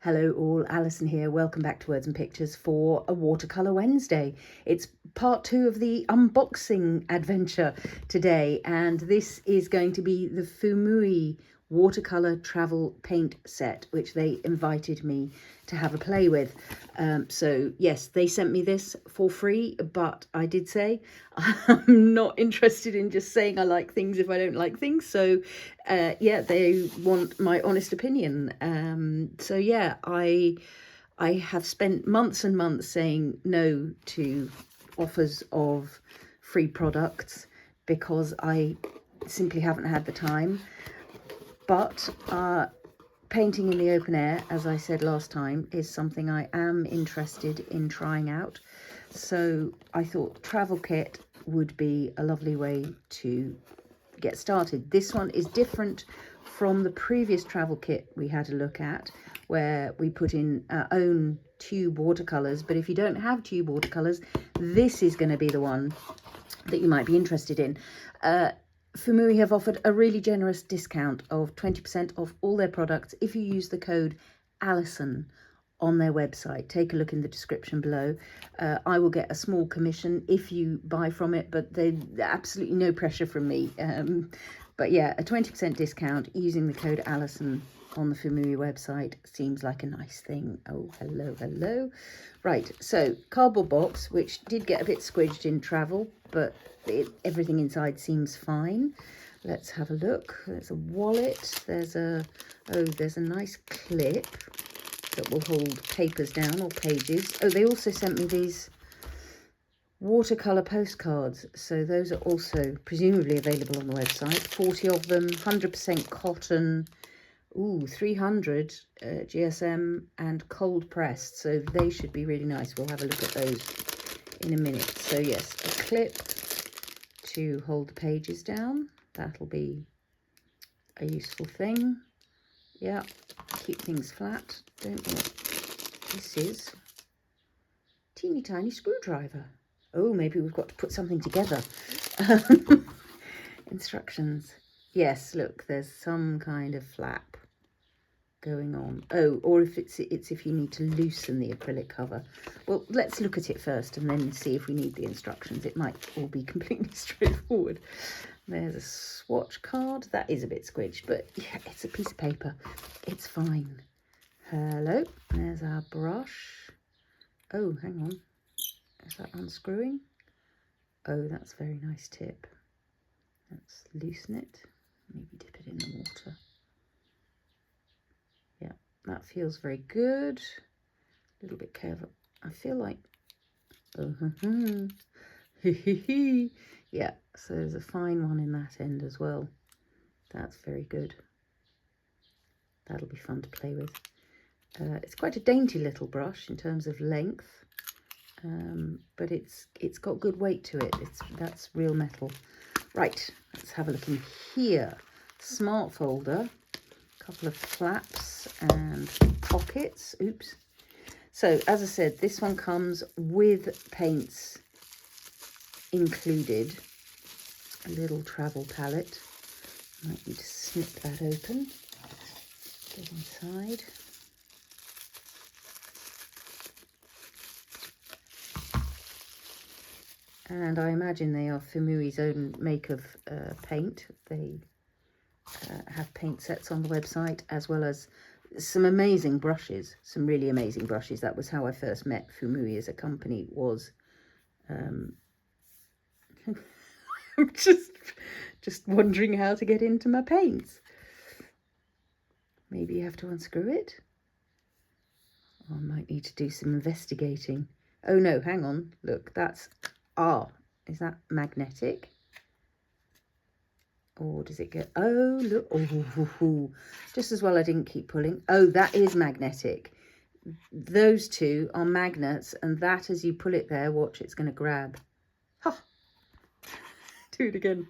Hello all, Alison here. Welcome back to Words and Pictures for a Watercolour Wednesday. It's part 2 of the unboxing adventure today, and this is going to be the Fuumuui Watercolour Travel Paint Set, which they invited me to have a play with. So yes, they sent me this for free, but I did say I'm not interested in just saying I like things if I don't like things. So yeah, they want my honest opinion. So yeah, I have spent months and months saying no to offers of free products because I simply haven't had the time. But painting in the open air, as I said last time, is something I am interested in trying out. So I thought travel kit would be a lovely way to get started. This one is different from the previous travel kit we had a look at, where we put in our own tube watercolours. But if you don't have tube watercolours, this is going to be the one that you might be interested in. Fuumuui have offered a really generous discount of 20% off all their products if you use the code Alison on their website. Take a look in the description below. I will get a small commission if you buy from it, but there's absolutely no pressure from me. But yeah, a 20% discount using the code Alison on the Fuumuui website seems like a nice thing. Oh, hello. Right, so cardboard box, which did get a bit squidged in travel, but everything inside seems fine. Let's have a look. There's a wallet. There's a nice clip that will hold papers down or pages. Oh, they also sent me these watercolour postcards, so those are also presumably available on the website. 40 of them, 100% cotton. Ooh, 300 GSM and cold pressed, so they should be really nice. We'll have a look at those in a minute. So yes, a clip to hold the pages down. That'll be a useful thing. Yeah, keep things flat. Don't know what this is. Teeny tiny screwdriver. Oh, maybe we've got to put something together. Instructions. Yes, look, there's some kind of flap going on. Oh, or if it's if you need to loosen the acrylic cover. Well, let's look at it first and then see if we need the instructions. It might all be completely straightforward. There's a swatch card. That is a bit squidged, but yeah, it's a piece of paper. It's fine. Hello. There's our brush. Oh, hang on. Is that unscrewing? Oh, that's a very nice tip. Let's loosen it. Maybe dip it in the water. Yeah, that feels very good. A little bit careful. I feel like... Oh, yeah, so there's a fine one in that end as well. That's very good. That'll be fun to play with. It's quite a dainty little brush in terms of length, but it's got good weight to it. That's real metal. Right, let's have a look in here. Smart folder, a couple of flaps and pockets. Oops. So as I said, this one comes with paints included. A little travel palette. Might need to snip that open. Get inside. And I imagine they are Fuumui's own make of paint. They have paint sets on the website, as well as some amazing brushes, some really amazing brushes. That was how I first met Fuumuui as a company, was I'm just wondering how to get into my paints. Maybe you have to unscrew it. Oh, I might need to do some investigating. Oh no, hang on. Look, that's... Ah, is that magnetic? Or does it get... Oh, look. Oh, just as well I didn't keep pulling. Oh, that is magnetic. Those two are magnets, and that, as you pull it there, watch, it's going to grab. Ha! Do it again.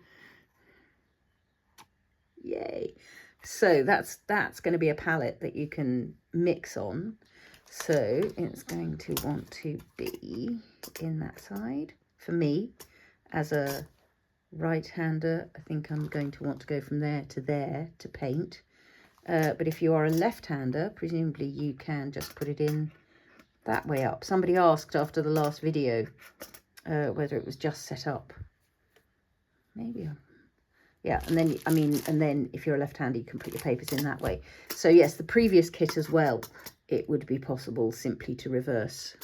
Yay. So that's going to be a palette that you can mix on. So it's going to want to be in that side. For me, as a right-hander, I think I'm going to want to go from there to paint. But if you are a left-hander, presumably you can just put it in that way up. Somebody asked after the last video whether it was just set up. Maybe. Yeah, and then, and then if you're a left-hander, you can put your papers in that way. So yes, the previous kit as well, it would be possible simply to reverse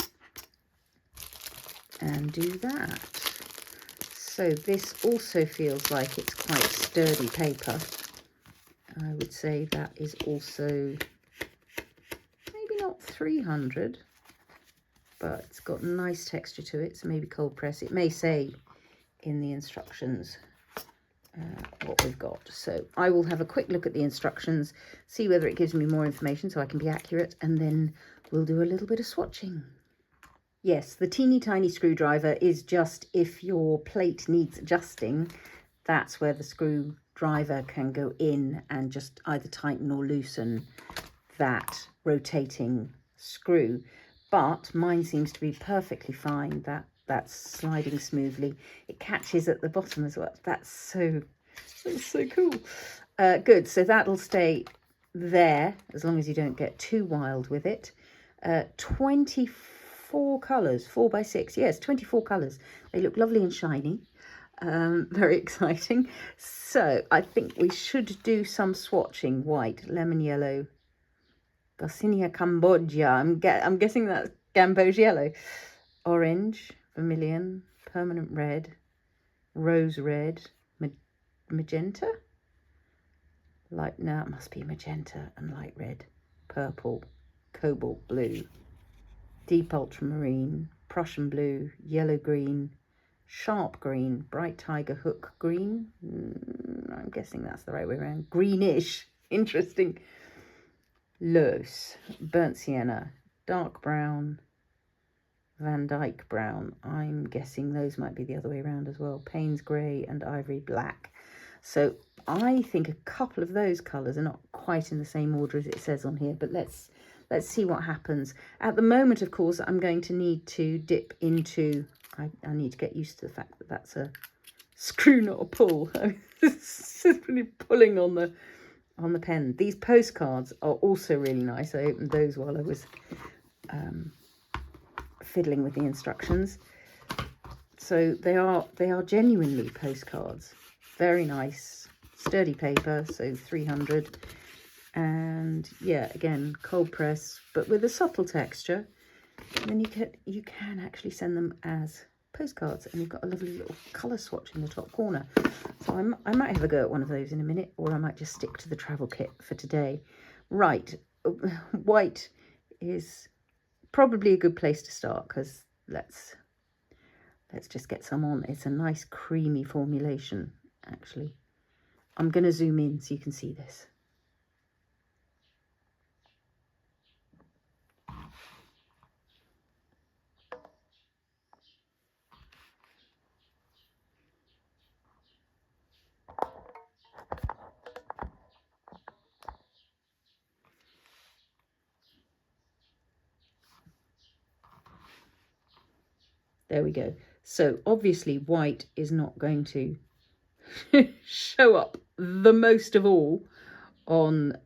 and do that. So this also feels like it's quite sturdy paper. I would say that is also maybe not 300, but it's got nice texture to it, so maybe cold press. It may say in the instructions what we've got. So I will have a quick look at the instructions, see whether it gives me more information so I can be accurate, and then we'll do a little bit of swatching. Yes, the teeny tiny screwdriver is just if your plate needs adjusting, that's where the screwdriver can go in and just either tighten or loosen that rotating screw. But mine seems to be perfectly fine. That's sliding smoothly. It catches at the bottom as well. That's so cool. Good, so that'll stay there as long as you don't get too wild with it. 24 colours, 4x6, yes, 24 colours. They look lovely and shiny. Very exciting. So I think we should do some swatching. White, lemon yellow, Garcinia Cambogia. I'm guessing that's Gamboge yellow. Orange, vermilion, permanent red, rose red, magenta. Light, now it must be magenta and light red, purple, cobalt blue, deep ultramarine, Prussian blue, yellow green, sharp green, bright tiger hook green. I'm guessing that's the right way around. Greenish, interesting. Loose, burnt sienna, dark brown, Van Dyke brown. I'm guessing those might be the other way around as well. Payne's grey and ivory black. So I think a couple of those colours are not quite in the same order as it says on here, but let's see what happens. At the moment, of course, I'm going to need to dip into, I need to get used to the fact that that's a screw, not a pull. It's really pulling on the pen. These postcards are also really nice. I opened those while I was fiddling with the instructions. So they are genuinely postcards. Very nice, sturdy paper, so 300. And yeah, again, cold press, but with a subtle texture. And then you can actually send them as postcards, and you've got a lovely little colour swatch in the top corner. So I might have a go at one of those in a minute, or I might just stick to the travel kit for today. Right, white is probably a good place to start, because let's just get some on. It's a nice creamy formulation, actually. I'm going to zoom in so you can see this. There we go. So obviously white is not going to show up the most of all on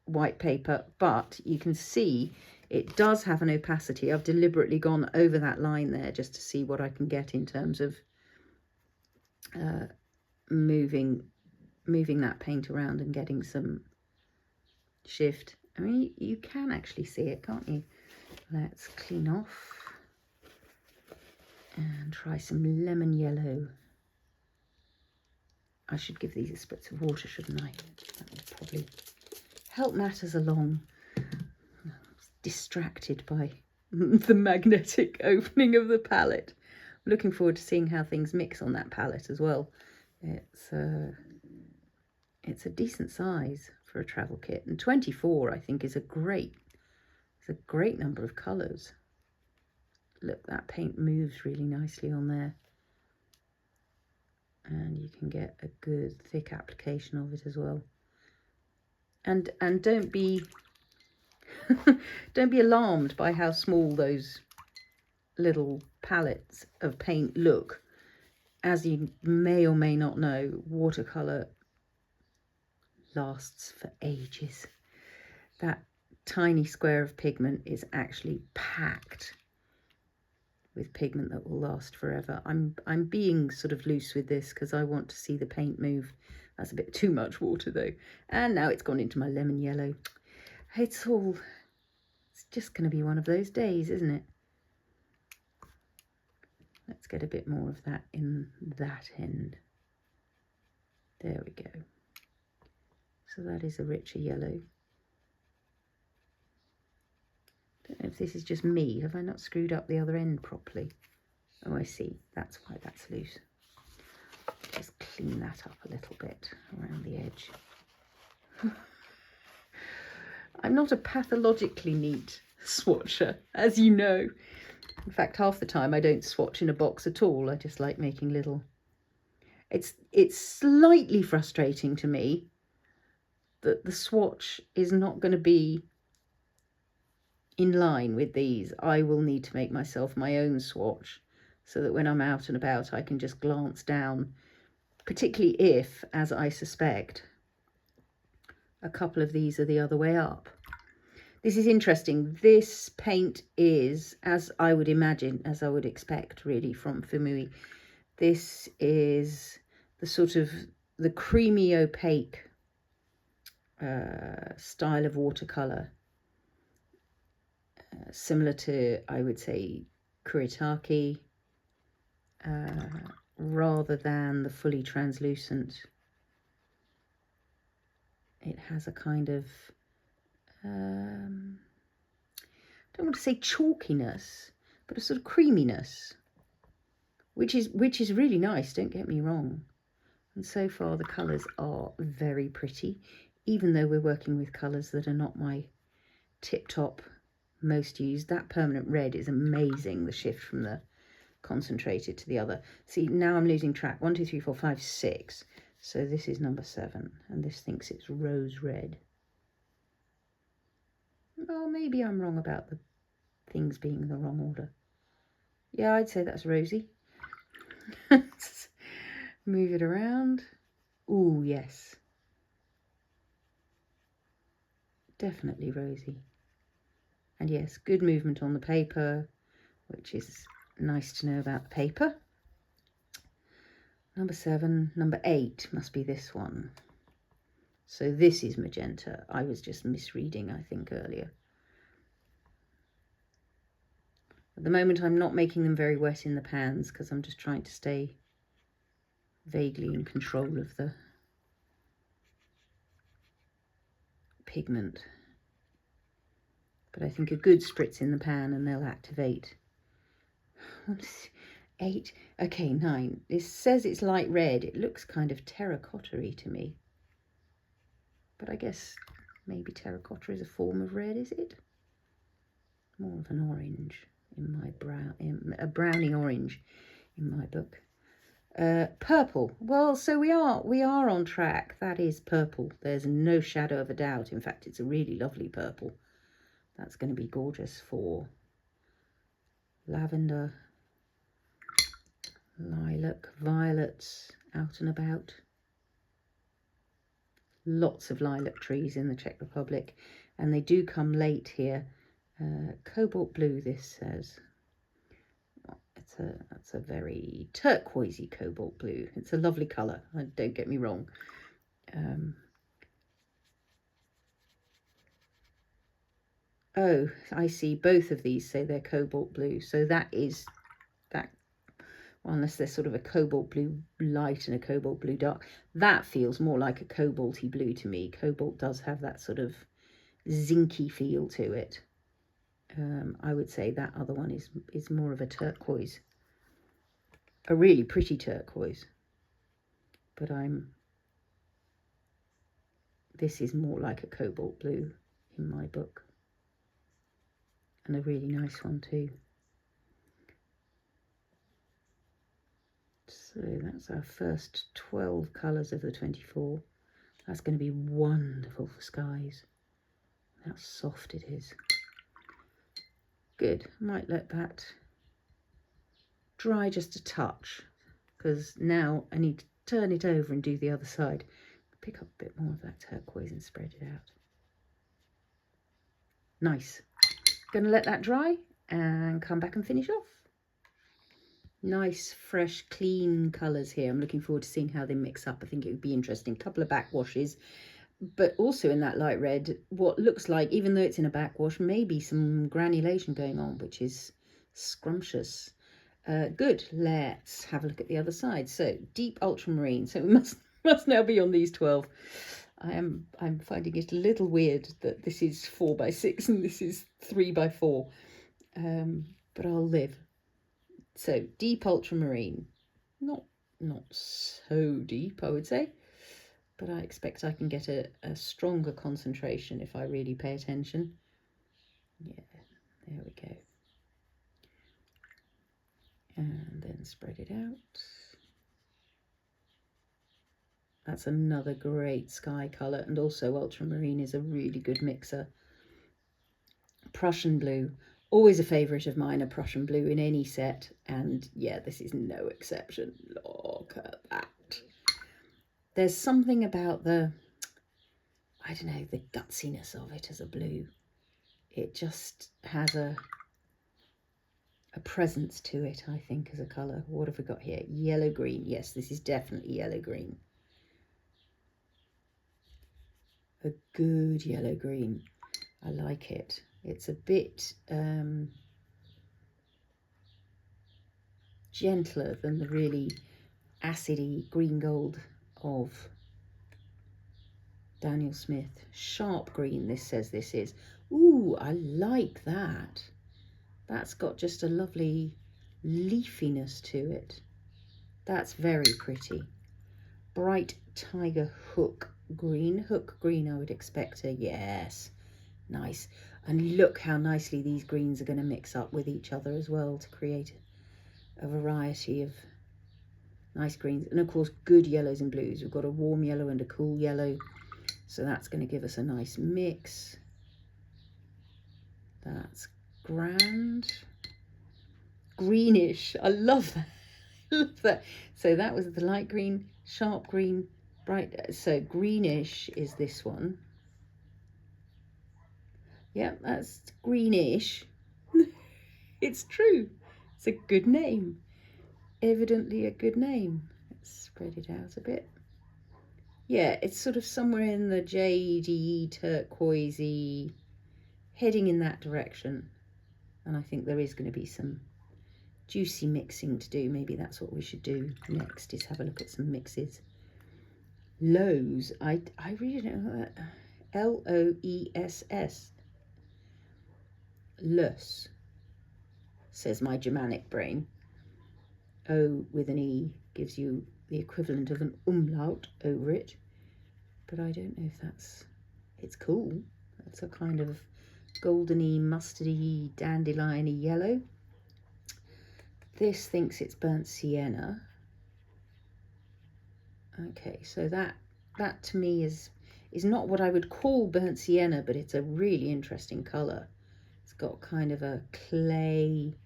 white paper, but you can see it does have an opacity. I've deliberately gone over that line there just to see what I can get in terms of moving that paint around and getting some shift. I mean, you can actually see it, can't you? Let's clean off and try some lemon yellow. I should give these a spritz of water, shouldn't I? That would probably help matters along. I was distracted by the magnetic opening of the palette. I'm looking forward to seeing how things mix on that palette as well. It's a decent size for a travel kit, and 24 I think is a great number of colours. Look, that paint moves really nicely on there, and you can get a good thick application of it as well. And don't be don't be alarmed by how small those little palettes of paint look. As you may or may not know, watercolour lasts for ages. That tiny square of pigment is actually packed with pigment that will last forever. I'm being sort of loose with this because I want to see the paint move. That's a bit too much water though. And now it's gone into my lemon yellow. It's just going to be one of those days, isn't it? Let's get a bit more of that in that end. There we go. So that is a richer yellow. Don't know if this is just me. Have I not screwed up the other end properly? Oh, I see. That's why that's loose. Just clean that up a little bit around the edge. I'm not a pathologically neat swatcher, as you know. In fact, half the time I don't swatch in a box at all. I just like making little... It's slightly frustrating to me that the swatch is not going to be in line with these. I will need to make myself my own swatch so that when I'm out and about I can just glance down, particularly if, as I suspect, a couple of these are the other way up. This is interesting. This paint is, as I would imagine, as I would expect really from Fuumuui, this is the sort of the creamy opaque style of watercolour, similar to, I would say, Kuretake, rather than the fully translucent. It has a kind of, I don't want to say chalkiness, but a sort of creaminess, which is really nice, don't get me wrong. And so far the colours are very pretty, even though we're working with colours that are not my tip-top most used. That permanent red is amazing, the shift from the concentrated to the other. See, now I'm losing track. 1, 2, 3, 4, 5, 6. So this is number 7, and this thinks it's rose red. Well, maybe I'm wrong about the things being in the wrong order. Yeah, I'd say that's rosy. Move it around. Ooh, yes. Definitely rosy. And yes, good movement on the paper, which is nice to know about the paper. Number 7. Number 8 must be this one. So this is magenta. I was just misreading, I think, earlier. At the moment, I'm not making them very wet in the pans because I'm just trying to stay vaguely in control of the pigment. But I think a good spritz in the pan and they'll activate. 8, okay, 9. It says it's light red. It looks kind of terracotta-y to me. But I guess maybe terracotta is a form of red, is it? More of an orange in my a browny orange in my book. Purple. Well, so we are on track. That is purple. There's no shadow of a doubt. In fact, it's a really lovely purple. That's going to be gorgeous for lavender, lilac, violets out and about. Lots of lilac trees in the Czech Republic, and they do come late here. Cobalt blue, this says. That's a very turquoisey cobalt blue. It's a lovely colour, don't get me wrong. Oh, I see. Both of these say they're cobalt blue. So that is that. Well, unless they're sort of a cobalt blue light and a cobalt blue dark. That feels more like a cobalty blue to me. Cobalt does have that sort of zinky feel to it. I would say that other one is more of a turquoise. A really pretty turquoise. But this is more like a cobalt blue in my book. And a really nice one too. So that's our first 12 colours of the 24. That's going to be wonderful for skies. How soft it is. Good. Might let that dry just a touch, because now I need to turn it over and do the other side. Pick up a bit more of that turquoise and spread it out. Nice. Gonna let that dry and come back and finish off. Nice, fresh, clean colours here. I'm looking forward to seeing how they mix up. I think it would be interesting. Couple of backwashes, but also in that light red, what looks like, even though it's in a backwash, maybe some granulation going on, which is scrumptious. Good. Let's have a look at the other side. So deep ultramarine. So we must now be on these 12. I'm finding it a little weird that this is 4x6 and this is 3x4, but I'll live. So deep ultramarine, not so deep, I would say, but I expect I can get a stronger concentration if I really pay attention. Yeah, there we go. And then spread it out. That's another great sky colour, and also ultramarine is a really good mixer. Prussian blue, always a favourite of mine, a Prussian blue in any set, and yeah, this is no exception. Look at that. There's something about the, I don't know, the gutsiness of it as a blue. It just has a presence to it, I think, as a colour. What have we got here? Yellow green. Yes, this is definitely yellow green. A good yellow green. I like it. It's a bit gentler than the really acidy green gold of Daniel Smith. Sharp green, this says this is. Ooh, I like that. That's got just a lovely leafiness to it. That's very pretty. Bright tiger hook green. Hook green, I would expect a yes. Nice. And look how nicely these greens are going to mix up with each other as well to create a variety of nice greens. And of course, good yellows and blues. We've got a warm yellow and a cool yellow. So that's going to give us a nice mix. That's grand. Greenish. I love that. I love that. So that was the light green, sharp green, bright. So greenish is this one. Yeah, that's greenish. It's true. It's a good name. Evidently a good name. Let's spread it out a bit. Yeah, it's sort of somewhere in the jadey, turquoisey, heading in that direction. And I think there is going to be some juicy mixing to do. Maybe that's what we should do next, is have a look at some mixes. Lows. I really don't know that. L-O-E-S-S. Löss, says my Germanic brain. O with an E gives you the equivalent of an umlaut over it. But I don't know if that's... It's cool. It's a kind of goldeny, mustardy, dandelion-y yellow. This thinks it's burnt sienna. Okay, so that to me is not what I would call burnt sienna, but it's a really interesting colour. It's got kind of a clay,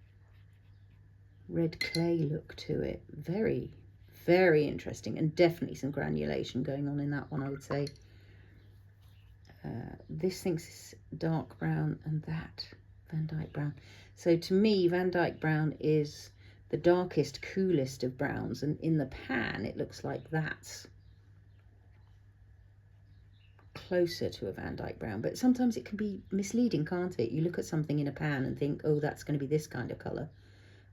red clay look to it. Very, very interesting, and definitely some granulation going on in that one, I would say. This thinks it's dark brown, and that Van Dyke brown. So to me, Van Dyke brown is the darkest, coolest of browns, and in the pan it looks like that's closer to a Van Dyke brown. But sometimes it can be misleading, can't it? You look at something in a pan and think, oh, that's going to be this kind of colour,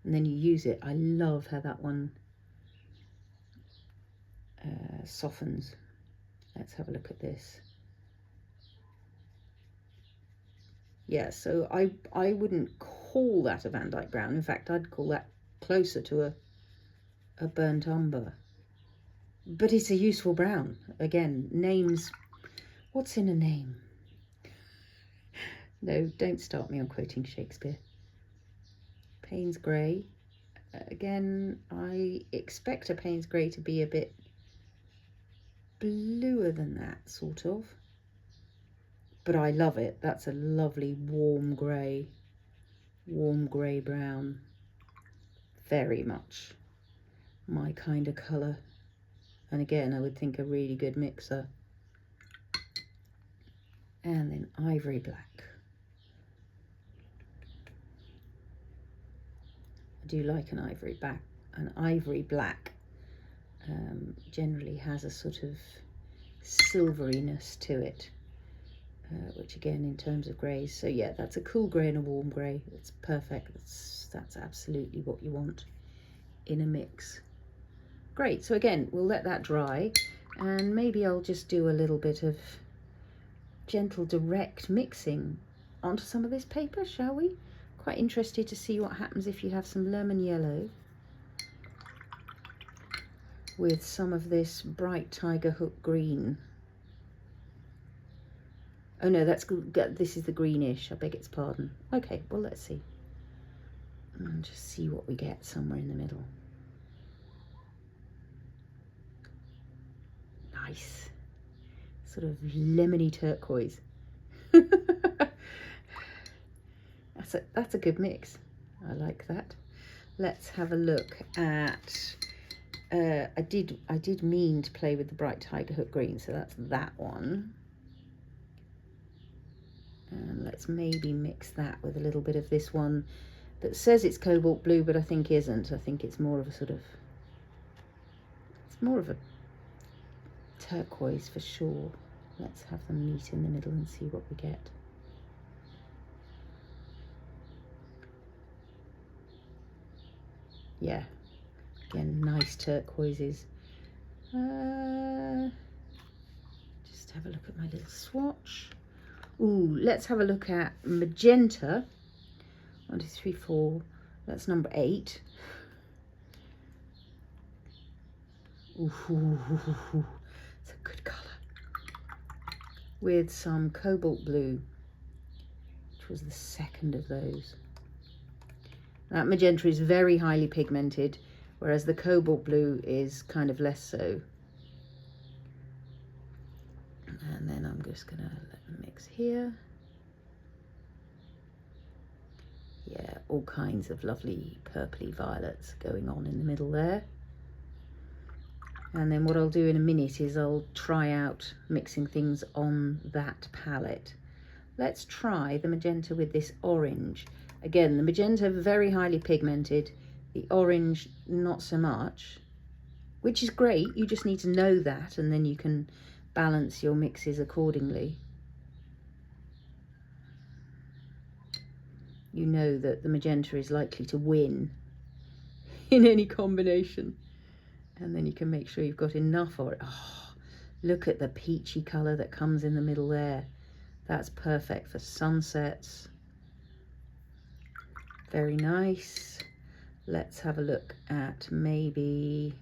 and then you use it. I love how that one softens. Let's have a look at this. Yeah, so I wouldn't call that a Van Dyke brown. In fact, I'd call that closer to a burnt umber. But it's a useful brown. Again, names. What's in a name? No, don't start me on quoting Shakespeare. Payne's Grey. Again, I expect a Payne's Grey to be a bit bluer than that, sort of. But I love it. That's a lovely warm grey brown. Very much my kind of colour. And again, I would think a really good mixer. And then ivory black. I do like an ivory black. An ivory black generally has a sort of silveryness to it, which again, in terms of greys. So yeah, that's a cool grey and a warm grey. It's perfect. That's absolutely what you want in a mix. Great. So again, we'll let that dry, and maybe I'll just do a little bit of gentle direct mixing onto some of this paper, shall we? Quite interested to see what happens if you have some lemon yellow with some of this bright tiger hook green. Oh no, this is the greenish, I beg its pardon. Okay, well, let's see. And just see what we get somewhere in the middle. Nice. Sort of lemony turquoise. That's a good mix. I like that. Let's have a look at I did mean to play with the bright tiger hook green, so that's that one. And let's maybe mix that with a little bit of this one that says it's cobalt blue, but I think isn't. I think it's more of a sort of, it's more of a turquoise for sure. Let's have them meet in the middle and see what we get. Yeah, again, nice turquoises. Just have a look at my little swatch. Ooh, let's have a look at magenta. 1, 2, 3, 4. That's number 8. Ooh, it's a good colour. With some cobalt blue, which was the second of those. That magenta is very highly pigmented, whereas the cobalt blue is kind of less so. And then I'm just gonna let them mix here. Yeah, all kinds of lovely purpley violets going on in the middle there. And then what I'll do in a minute is I'll try out mixing things on that palette. Let's try the magenta with this orange. Again, the magenta very highly pigmented, the orange not so much, which is great. You just need to know that, and then you can balance your mixes accordingly. You know that the magenta is likely to win in any combination. And then you can make sure you've got enough of it. Oh, look at the peachy colour that comes in the middle there. That's perfect for sunsets. Very nice. Let's have a look at maybe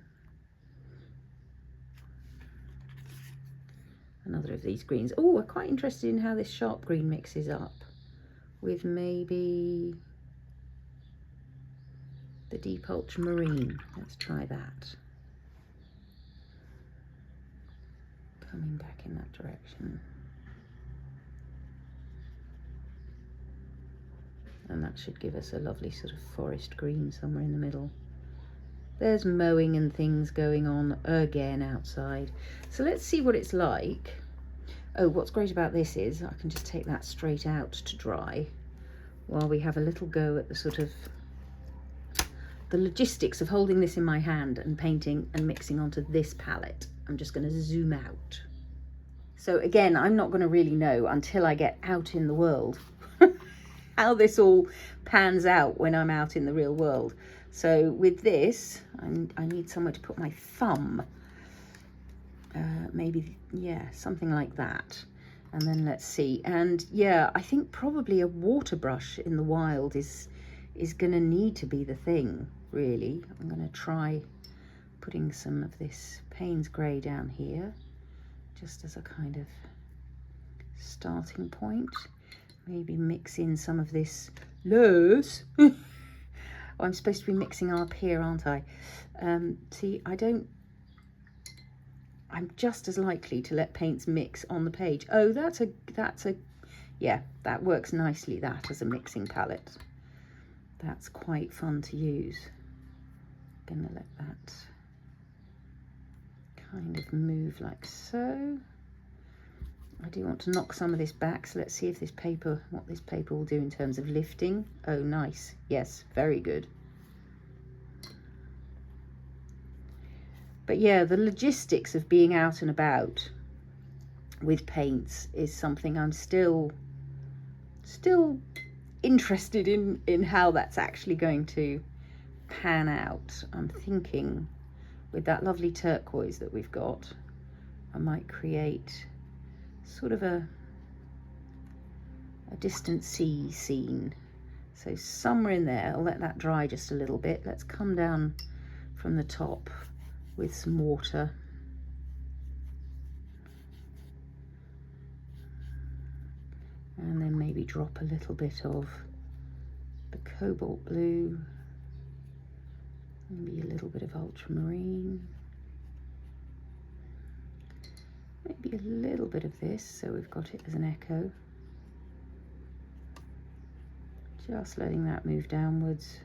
another of these greens. Oh, we're quite interested in how this sharp green mixes up with maybe the deep ultramarine. Let's try that. Coming back in that direction. And that should give us a lovely sort of forest green somewhere in the middle. There's mowing and things going on again outside. So let's see what it's like. Oh, what's great about this is I can just take that straight out to dry while we have a little go at the sort of the logistics of holding this in my hand and painting and mixing onto this palette. I'm just going to zoom out. So again, I'm not going to really know until I get out in the world how this all pans out when I'm out in the real world. So with this, I need somewhere to put my thumb. Maybe, yeah, something like that. And then let's see. And yeah, I think probably a water brush in the wild is going to need to be the thing, really. I'm going to try putting some of this Payne's Grey down here, just as a kind of starting point. Maybe mix in some of this loose. Oh, I'm supposed to be mixing up here, aren't I? See, I'm just as likely to let paints mix on the page. Oh, yeah, that works nicely, that as a mixing palette. That's quite fun to use. Gonna let that kind of move like so. I do want to knock some of this back, so let's see if this paper, what this paper will do in terms of lifting. Oh, nice. Yes, very good. But yeah, the logistics of being out and about with paints is something I'm still interested in how that's actually going to pan out. I'm thinking with that lovely turquoise that we've got, I might create sort of a distant sea scene. So somewhere in there, I'll let that dry just a little bit. Let's come down from the top with some water. And then maybe drop a little bit of the cobalt blue, maybe a little bit of ultramarine, maybe a little bit of this, so we've got it as an echo. Just letting that move downwards.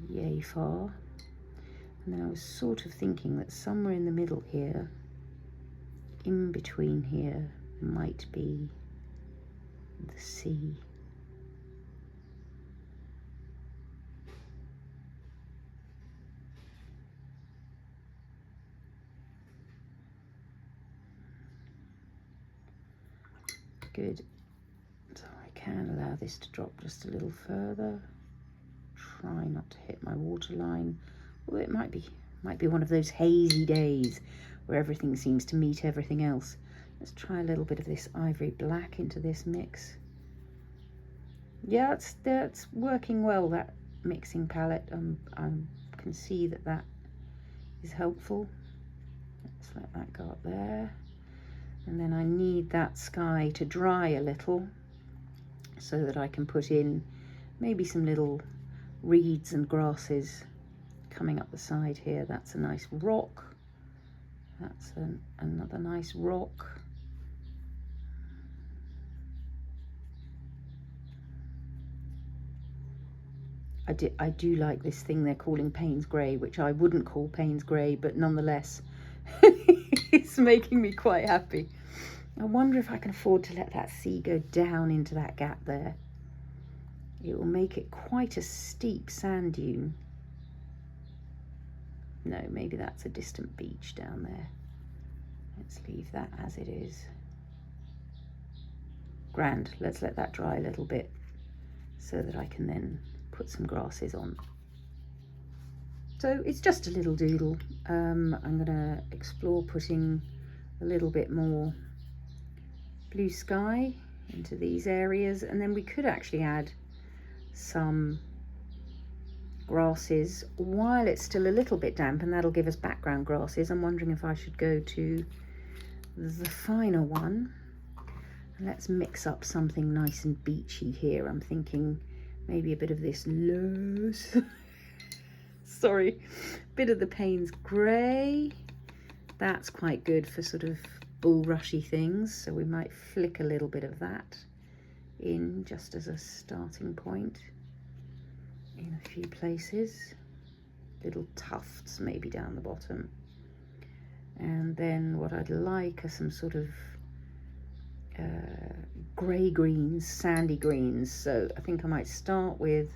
Yay far. And then I was sort of thinking that somewhere in the middle here, in between here, might be the sea. Good. So I can allow this to drop just a little further. Try not to hit my waterline. Well, it might be one of those hazy days where everything seems to meet everything else. Let's try a little bit of this ivory black into this mix. Yeah, that's working well, that mixing palette. I can see that that is helpful. Let's let that go up there. And then I need that sky to dry a little so that I can put in maybe some little reeds and grasses coming up the side here. That's a nice rock. That's another nice rock. I do like this thing they're calling Payne's Grey, which I wouldn't call Payne's Grey, but nonetheless, it's making me quite happy. I wonder if I can afford to let that sea go down into that gap there. It will make it quite a steep sand dune. No, maybe that's a distant beach down there. Let's leave that as it is. Grand. Let's let that dry a little bit so that I can then put some grasses on. So it's just a little doodle. I'm going to explore putting a little bit more blue sky into these areas, and then we could actually add some grasses while it's still a little bit damp, and that'll give us background grasses. I'm wondering if I should go to the finer one. Let's mix up something nice and beachy here. I'm thinking maybe a bit of this loose sorry, bit of the Payne's Grey. That's quite good for sort of bulrushy things, so we might flick a little bit of that in just as a starting point in a few places. Little tufts maybe down the bottom. And then what I'd like are some sort of grey greens, sandy greens. So I think I might start with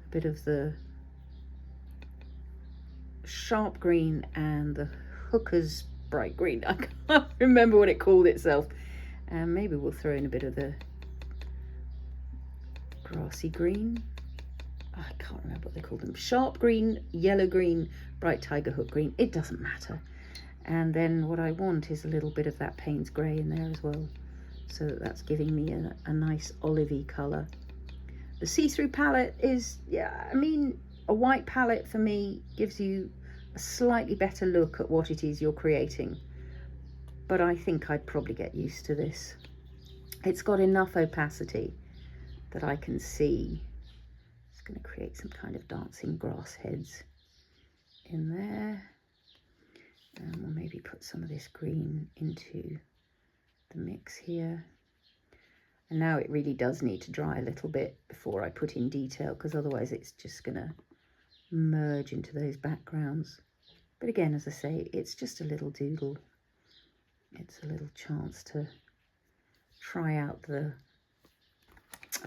a bit of the sharp green and the hooker's bright green. I can't remember what it called itself. And maybe we'll throw in a bit of the grassy green. I can't remember what they call them. Sharp green, yellow green, bright tiger hook green. It doesn't matter. And then what I want is a little bit of that Payne's Grey in there as well, so that's giving me a nice olivey colour. The see-through palette is, yeah, I mean, a white palette for me gives you a slightly better look at what it is you're creating, but I think I'd probably get used to this. It's got enough opacity that I can see. It's going to create some kind of dancing grass heads in there. And we'll maybe put some of this green into the mix here. And now it really does need to dry a little bit before I put in detail, because otherwise it's just going to merge into those backgrounds. But again, as I say, it's just a little doodle. It's a little chance to try out the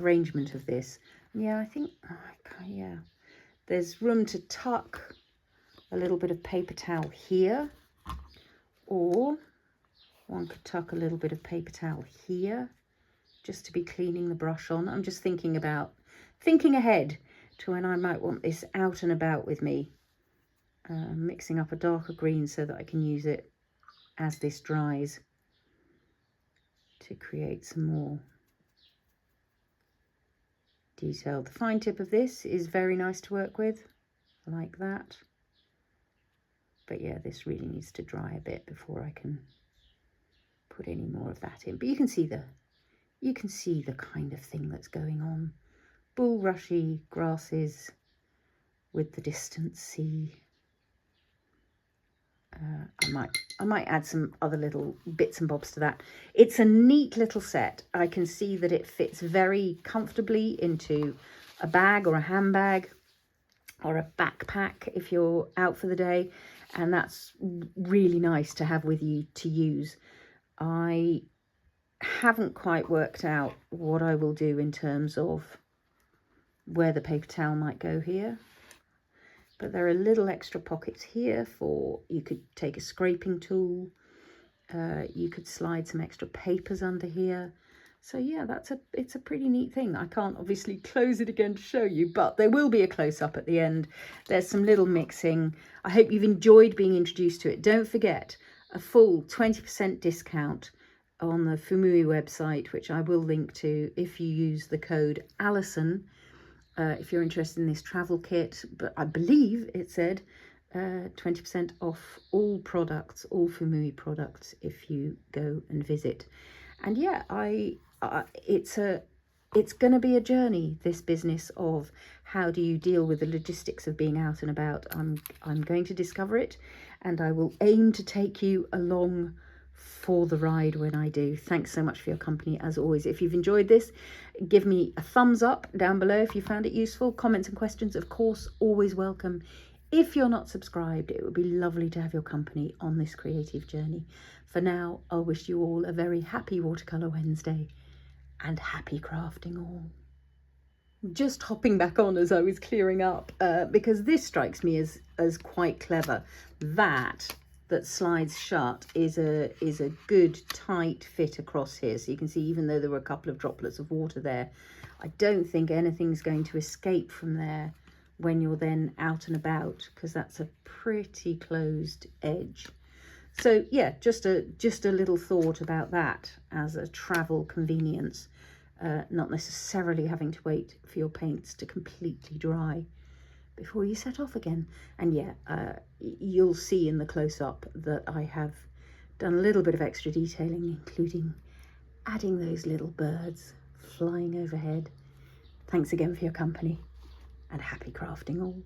arrangement of this. Yeah, I think, yeah, there's room to tuck a little bit of paper towel here, or one could tuck a little bit of paper towel here, just to be cleaning the brush on. I'm just thinking ahead to when I might want this out and about with me, mixing up a darker green so that I can use it as this dries to create some more detail. The fine tip of this is very nice to work with, like that. But yeah, this really needs to dry a bit before I can put any more of that in. But you can see the kind of thing that's going on. Bulrushy grasses with the distant sea. I might add some other little bits and bobs to that. It's a neat little set. I can see that it fits very comfortably into a bag or a handbag or a backpack if you're out for the day, and that's really nice to have with you to use. I haven't quite worked out what I will do in terms of where the paper towel might go here, but there are little extra pockets here for, you could take a scraping tool, you could slide some extra papers under here. So yeah, it's a pretty neat thing. I can't obviously close it again to show you, but there will be a close-up at the end. There's some little mixing. I hope you've enjoyed being introduced to it. Don't forget, a full 20% discount on the Fuumuui website, which I will link to if you use the code Alison, if you're interested in this travel kit. But I believe it said 20% off all products, all Fuumuui products, if you go and visit. And yeah, it's going to be a journey, this business of how do you deal with the logistics of being out and about. I'm going to discover it, and I will aim to take you along for the ride when I do. Thanks so much for your company, as always. If you've enjoyed this, give me a thumbs up down below if you found it useful. Comments and questions, of course, always welcome. If you're not subscribed, it would be lovely to have your company on this creative journey. For now, I'll wish you all a very happy Watercolour Wednesday, and happy crafting all. Just hopping back on as I was clearing up, because this strikes me as quite clever. That slides shut is a good tight fit across here. So you can see, even though there were a couple of droplets of water there, I don't think anything's going to escape from there when you're then out and about, because that's a pretty closed edge. So yeah, just a little thought about that as a travel convenience, not necessarily having to wait for your paints to completely dry before you set off again. And yeah, you'll see in the close-up that I have done a little bit of extra detailing, including adding those little birds flying overhead. Thanks again for your company, and happy crafting all.